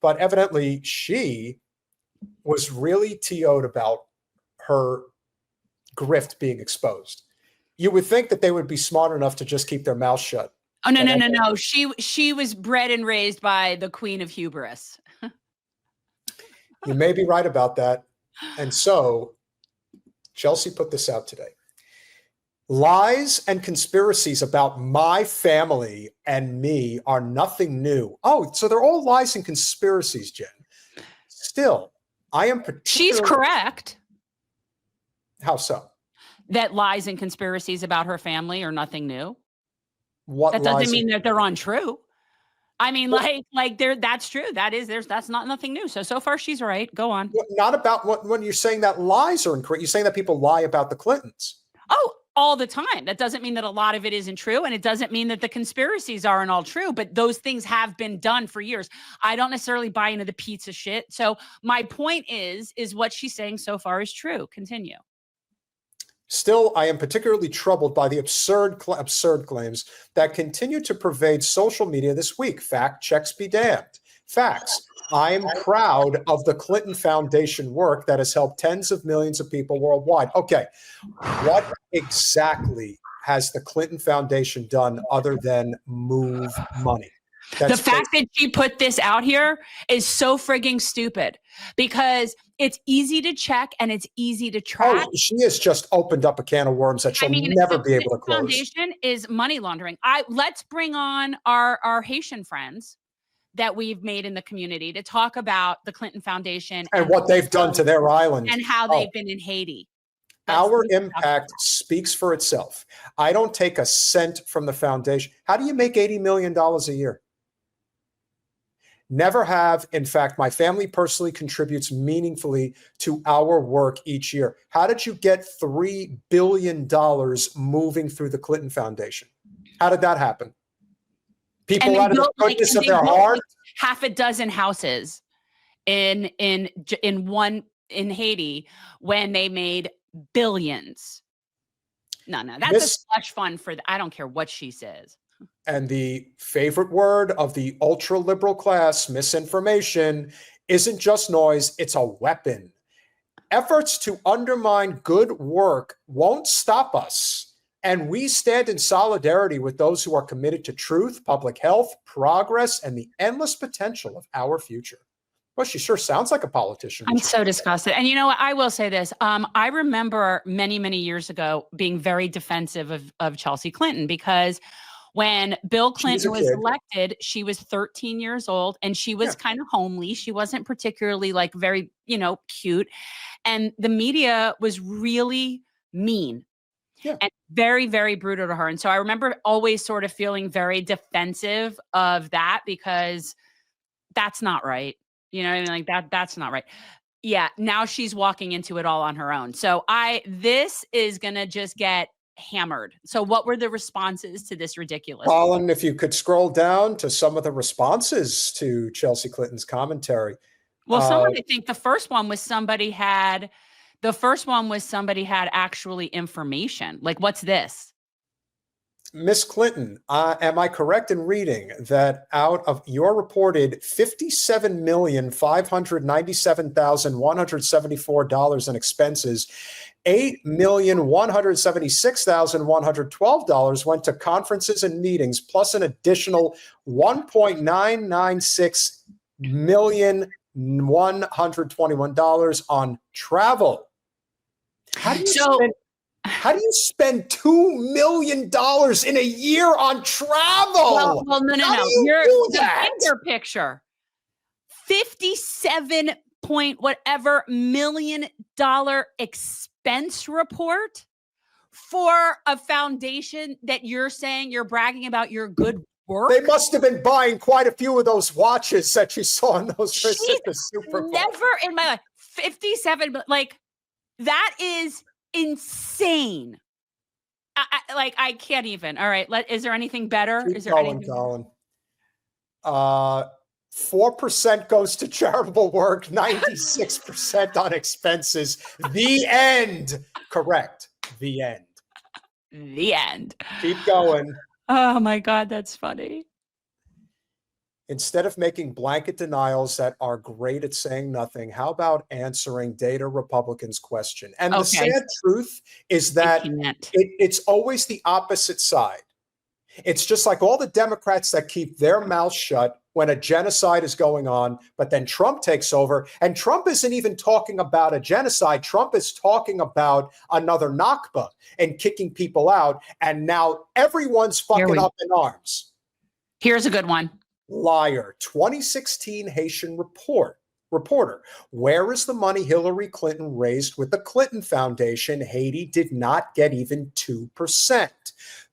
but evidently she was really TO'd about her grift being exposed. You would think that they would be smart enough to just keep their mouth shut. Oh, no. She was bred and raised by the queen of hubris. You may be right about that. And so Chelsea put this out today. Lies and conspiracies about my family and me are nothing new. Oh, so they're all lies and conspiracies, Jen. Still, I am particularly... She's correct. How so? That lies and conspiracies about her family are nothing new. What that doesn't mean that they're untrue. I mean, like that's true. That's not nothing new. So far she's right. Go on. Not about when you're saying that lies are incorrect. You're saying that people lie about the Clintons. Oh, all the time. That doesn't mean that a lot of it isn't true. And it doesn't mean that the conspiracies aren't all true, but those things have been done for years. I don't necessarily buy into the pizza shit. So my point is what she's saying so far is true. Continue. Still, I am particularly troubled by the absurd claims that continue to pervade social media this week. Fact checks be damned. Facts. I am proud of the Clinton Foundation work that has helped tens of millions of people worldwide. Okay, what exactly has the Clinton Foundation done other than move money? The fact that she put this out here is so frigging stupid because it's easy to check and it's easy to track. Oh, she has just opened up a can of worms that she'll never be able to close. The foundation is money laundering. Let's bring on our Haitian friends that we've made in the community to talk about the Clinton Foundation and what they've done to their island and how they've been in Haiti. Our impact speaks for itself. I don't take a cent from the foundation. How do you make $80 million a year? Never have. In fact, my family personally contributes meaningfully to our work each year. How did you get $3 billion moving through the Clinton Foundation? How did that happen? People out of the goodness of their heart? Half a dozen houses in Haiti when they made billions. No, that's a slush fund for I don't care what she says. And the favorite word of the ultra-liberal class, misinformation, isn't just noise, it's a weapon. Efforts to undermine good work won't stop us. And we stand in solidarity with those who are committed to truth, public health, progress, and the endless potential of our future. Well, she sure sounds like a politician. I'm so disgusted. And you know what? I will say this. I remember many, many years ago being very defensive of Chelsea Clinton because when Bill Clinton was elected, she was 13 years old and she was kind of homely. She wasn't particularly very, cute. And the media was really mean and very, very brutal to her. And so I remember always sort of feeling very defensive of that because that's not right. You know what I mean? That's not right. Yeah. Now she's walking into it all on her own. So this is going to just get hammered. So what were the responses to this ridiculous? Colin, if you could scroll down to some of the responses to Chelsea Clinton's commentary. Well, I think the first one was somebody had actually information. Like, what's this? Miss Clinton, am I correct in reading that out of your reported $57,597,174 in expenses, $8,176,112 went to conferences and meetings, plus an additional $1,996,121 on travel? How do you spend $2 million in a year on travel? Well, no. You're the bigger picture. 57 point whatever $million expense report for a foundation that you're saying you're bragging about your good work. They must have been buying quite a few of those watches that you saw in those trips at the Super Bowl. Never in my life. 57, that is insane. I can't even. All right. Is there anything better? Keep is there going, Colin? 4% goes to charitable work, 96% on expenses. The end. Correct. The end. The end. Keep going. Oh my God, that's funny. Instead of making blanket denials that are great at saying nothing, how about answering Data Republicans' question? And the sad truth is that it's always the opposite side. It's just like all the Democrats that keep their mouths shut when a genocide is going on, but then Trump takes over. And Trump isn't even talking about a genocide. Trump is talking about another Nakba and kicking people out. And now everyone's fucking up in arms. Here's a good one. Liar. 2016 Haitian reporter. Where is the money Hillary Clinton raised with the Clinton Foundation? Haiti did not get even 2%.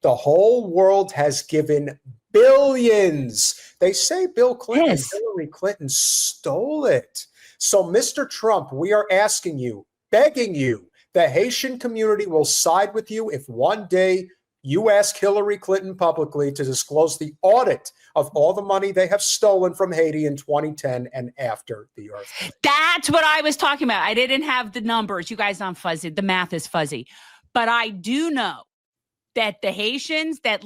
The whole world has given billions. They say Bill Clinton and Hillary Clinton stole it. So, Mr. Trump, we are asking you, begging you, the Haitian community will side with you if one day you ask Hillary Clinton publicly to disclose the audit of all the money they have stolen from Haiti in 2010 and after the earthquake. That's what I was talking about. I didn't have the numbers. You guys, I'm fuzzy. The math is fuzzy. But I do know that the Haitians, that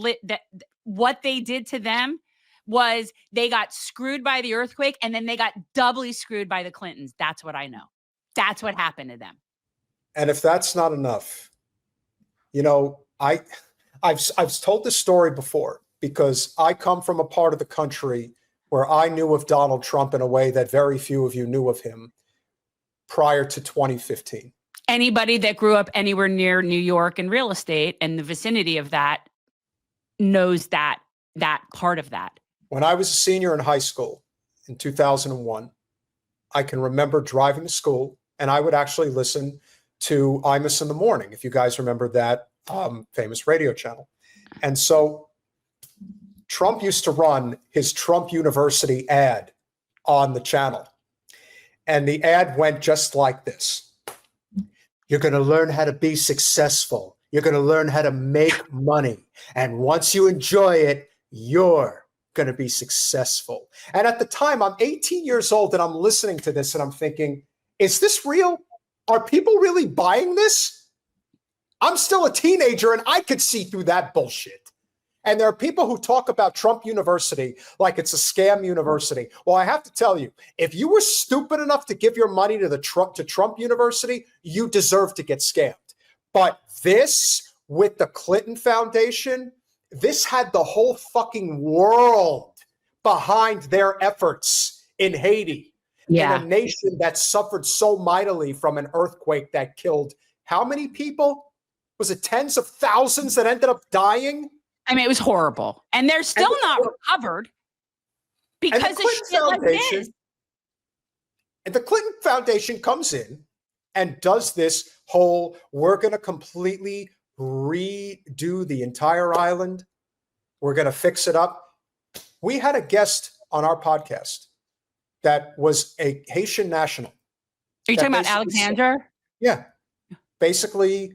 what they did to them was they got screwed by the earthquake, and then they got doubly screwed by the Clintons. That's what I know. That's what happened to them. And if that's not enough, you know, I've told this story before because I come from a part of the country where I knew of Donald Trump in a way that very few of you knew of him prior to 2015. Anybody that grew up anywhere near New York and real estate and the vicinity of that knows that part of that. When I was a senior in high school in 2001, I can remember driving to school, and I would actually listen to Imus in the Morning, if you guys remember that famous radio channel. And so Trump used to run his Trump University ad on the channel. And the ad went just like this. You're going to learn how to be successful. You're going to learn how to make money. And once you enjoy it, you're going to be successful. And at the time, I'm 18 years old and I'm listening to this and I'm thinking, is this real? Are people really buying this? I'm still a teenager and I could see through that bullshit. And there are people who talk about Trump University like it's a scam university. Well, I have to tell you, if you were stupid enough to give your money to Trump University, you deserve to get scammed. But this with the Clinton Foundation, this had the whole fucking world behind their efforts in Haiti. Yeah. In a nation that suffered so mightily from an earthquake that killed how many people? Was it tens of thousands that ended up dying? I mean, it was horrible. And they're still not recovered because of shit like this. And the Clinton Foundation comes in and does this whole, we're going to completely redo the entire island. We're going to fix it up. We had a guest on our podcast that was a Haitian national. Are you talking about Alexander? Yeah. Basically,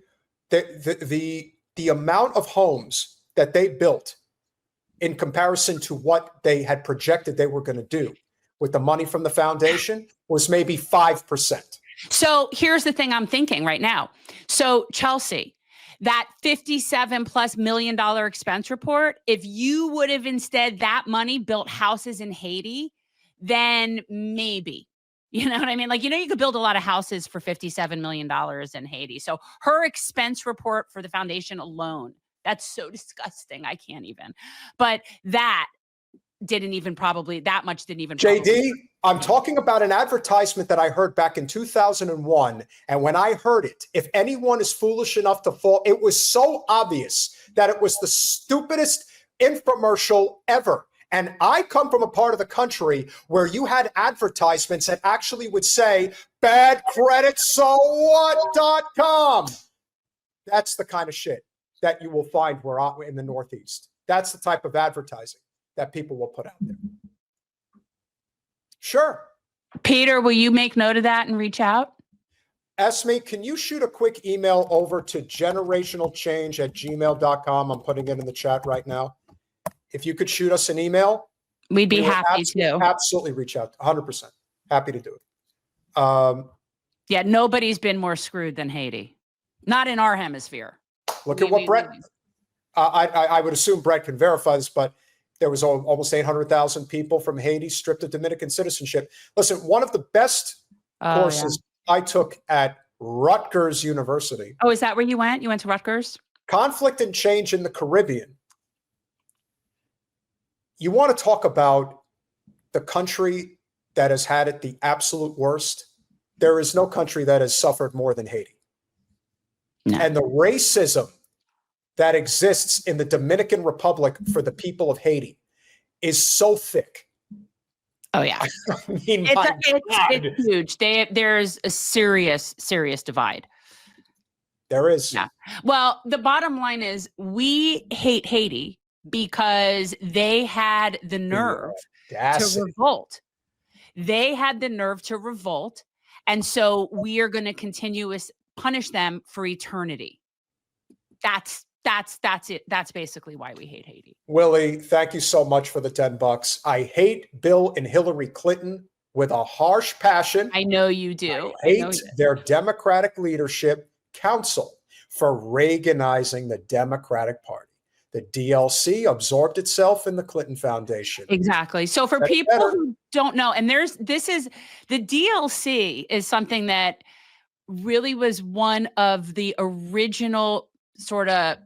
the amount of homes that they built in comparison to what they had projected they were going to do with the money from the foundation was maybe 5%. So here's the thing I'm thinking right now. So Chelsea, that $57+ million expense report, if you would have instead that money built houses in Haiti, then maybe. You know what I mean? Like, you know, you could build a lot of houses for $57 million in Haiti. So her expense report for the foundation alone, that's so disgusting. I can't even. But that didn't even probably, that much didn't even. JD, I'm talking about an advertisement that I heard back in 2001. And when I heard it, if anyone is foolish enough to fall, it was so obvious that it was the stupidest infomercial ever. And I come from a part of the country where you had advertisements that actually would say, bad credit, so what.com. That's the kind of shit that you will find where in the Northeast. That's the type of advertising that people will put out there. Sure. Peter, will you make note of that and reach out? Esme, can you shoot a quick email over to generationalchange@gmail.com? I'm putting it in the chat right now. If you could shoot us an email, we'd be happy to. Absolutely reach out. 100%. Happy to do it. Yeah, nobody's been more screwed than Haiti. Not in our hemisphere. Look at what Brett, I would assume Brett can verify this, but There was almost 800,000 people from Haiti stripped of Dominican citizenship. Listen, one of the best courses I took at Rutgers University. Oh, is that where you went? You went to Rutgers? Conflict and Change in the Caribbean. You want to talk about the country that has had it the absolute worst? There is no country that has suffered more than Haiti. No. And the racism that exists in the Dominican Republic for the people of Haiti is so thick. Oh, yeah. I mean, it's huge. There's a serious divide. There is. Yeah. Well, the bottom line is we hate Haiti because they had the nerve to revolt. They had the nerve to revolt. And so we are going to punish them for eternity. That's it. That's basically why we hate Haiti. Willie, thank you so much for the $10. I hate Bill and Hillary Clinton with a harsh passion. I know you do. I hate their Democratic leadership council for Reaganizing the Democratic Party. The DLC absorbed itself in the Clinton Foundation. Exactly. So for people who don't know, and the DLC is something that really was one of the original sort of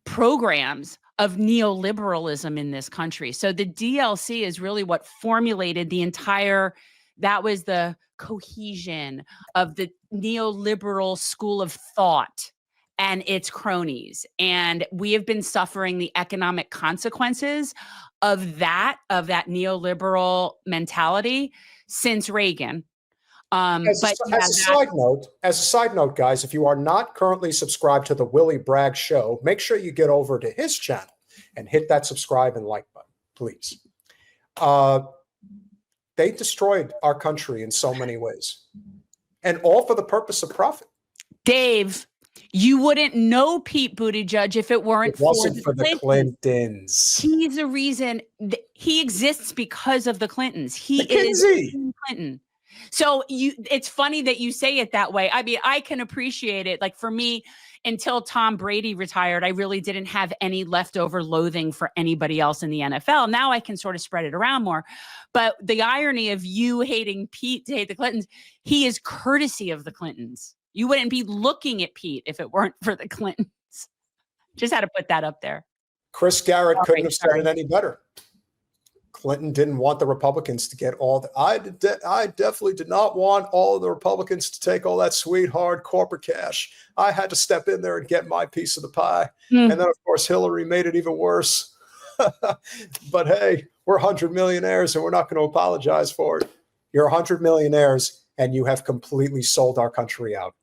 programs of neoliberalism in this country. So the DLC is really what formulated that was the cohesion of the neoliberal school of thought and its cronies. And we have been suffering the economic consequences of that neoliberal mentality since Reagan. As a side note, guys, if you are not currently subscribed to the Willie Bragg Show, make sure you get over to his channel and hit that subscribe and like button, please. They destroyed our country in so many ways, and all for the purpose of profit. Dave, you wouldn't know Pete Buttigieg if it weren't for the Clintons. He's the reason he exists because of the Clintons. He is Clinton. So it's funny that you say it that way. I mean, I can appreciate it. Like for me, until Tom Brady retired, I really didn't have any leftover loathing for anybody else in the NFL. Now I can sort of spread it around more. But the irony of you hating Pete to hate the Clintons, he is courtesy of the Clintons. You wouldn't be looking at Pete if it weren't for the Clintons. Just had to put that up there. Chris Garrett couldn't have said it any better. Clinton didn't want the Republicans to get all the, I definitely did not want all of the Republicans to take all that sweet, hard corporate cash. I had to step in there and get my piece of the pie. And then, of course, Hillary made it even worse. But hey, we're 100 millionaires and we're not going to apologize for it. You're 100 millionaires and you have completely sold our country out.